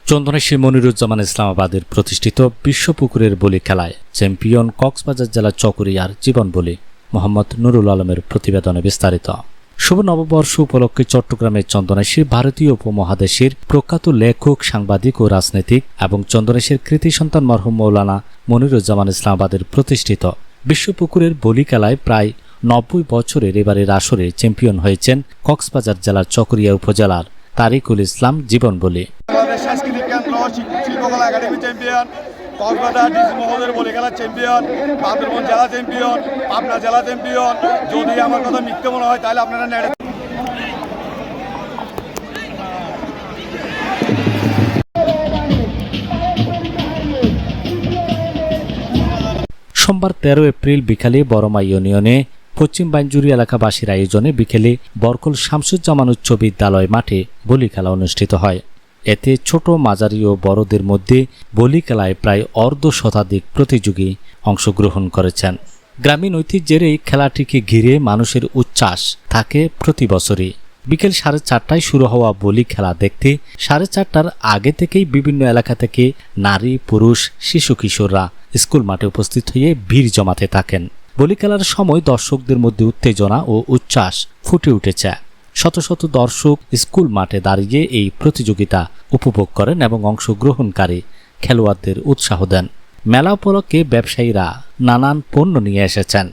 চন্দনাইশের মনিরুজ্জামান ইসলামাবাদের প্রতিষ্ঠিত বিশ্বপুকুরের বলি খেলায় চ্যাম্পিয়ন কক্সবাজার জেলার চকরিয়ার জীবন বলি মোহাম্মদ নুরুল আলমের প্রতিবেদনে বিস্তারিত। শুভ নববর্ষ উপলক্ষে চট্টগ্রামের চন্দনাইশের ভারতীয় উপমহাদেশের প্রখ্যাত লেখক, সাংবাদিক ও রাজনীতিক এবং চন্দনাইশের কৃতি সন্তান মরহুম মৌলানা মনিরুজ্জামান ইসলামাবাদের প্রতিষ্ঠিত বিশ্বপুকুরের বলি খেলায় প্রায় ৯০ বছরের এবারের আসরে চ্যাম্পিয়ন হয়েছেন কক্সবাজার জেলার চকরিয়া উপজেলার তারিকুল ইসলাম জীবন বলি। সাংস্কৃতিক কেন্দ্র শিল্পকলা একাডেমি চ্যাম্পিয়ন, কক্সবাজার ডিসি মহোদয়ের বলি খেলার চ্যাম্পিয়ন, বান্দরবান জেলা চ্যাম্পিয়ন, পাবনা জেলা চ্যাম্পিয়ন। যদি আমার কথা মিথ্যে মনে হয় তাহলে আপনারা নেড়ে। সোমবার ১৩ এপ্রিল বিকালে বড়মা ইউনিয়নে পশ্চিম বাইনজুরি এলাকাবাসীর আয়োজনে বিকেলে বরকল শামসুজ্জামান উচ্চ বিদ্যালয় মাঠে বলি খেলা অনুষ্ঠিত হয়। এতে ছোট, মাঝারি ও বড়দের মধ্যে বলি খেলায় প্রায় অর্ধ শতাধিক প্রতিযোগী অংশগ্রহণ করেছেন। গ্রামীণ ঐতিহ্যের এই খেলাটিকে ঘিরে মানুষের উচ্ছ্বাস থাকে প্রতি বছরই। বিকেল 4:30টায় শুরু হওয়া বলি খেলা দেখতে 4:30টার আগে থেকেই বিভিন্ন এলাকা থেকে নারী, পুরুষ, শিশু কিশোররা স্কুল মাঠে উপস্থিত হয়ে ভিড় জমাতে থাকেন। বলি খেলার সময় দর্শকদের মধ্যে উত্তেজনা ও উচ্ছ্বাস ফুটে উঠেছে। শত শত দর্শক স্কুল মাঠে দাঁড়িয়ে এই প্রতিযোগিতা উপভোগ করেন এবং অংশগ্রহণকারী খেলোয়াড়দের উৎসাহ দেন। মেলা উপলক্ষে ব্যবসায়ীরা নানান পণ্য নিয়ে এসেছেন।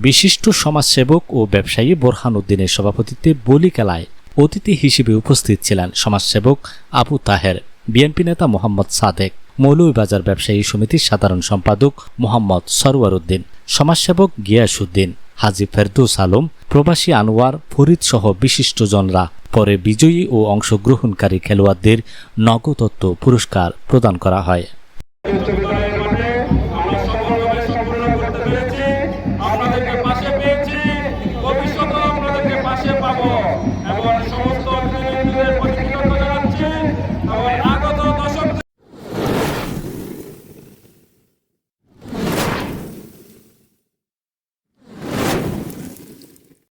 বিশিষ্ট সমাজসেবক ও ব্যবসায়ী বোরহান উদ্দিনের সভাপতিত্বে বলি খেলায় অতিথি হিসেবে উপস্থিত ছিলেন সমাজসেবক আবু তাহের, বিএনপি নেতা মোহাম্মদ সাদেক, মৌলভীবাজার ব্যবসায়ী সমিতির সাধারণ সম্পাদক মোহাম্মদ সরওয়ার উদ্দিন, সমাজসেবক গিয়াসউদ্দিন, হাজী ফেরদৌস আলম, প্রবাসী আনোয়ার, ফরিদ সহ বিশিষ্টজনরা। পরে বিজয়ী ও অংশগ্রহণকারী খেলোয়াড়দের নগদত্ব পুরস্কার প্রদান করা হয়। আপনাদেরকে পাশে পেয়েছি, ভবিষ্যতেও আপনাদেরকে পাশে পাবো এবং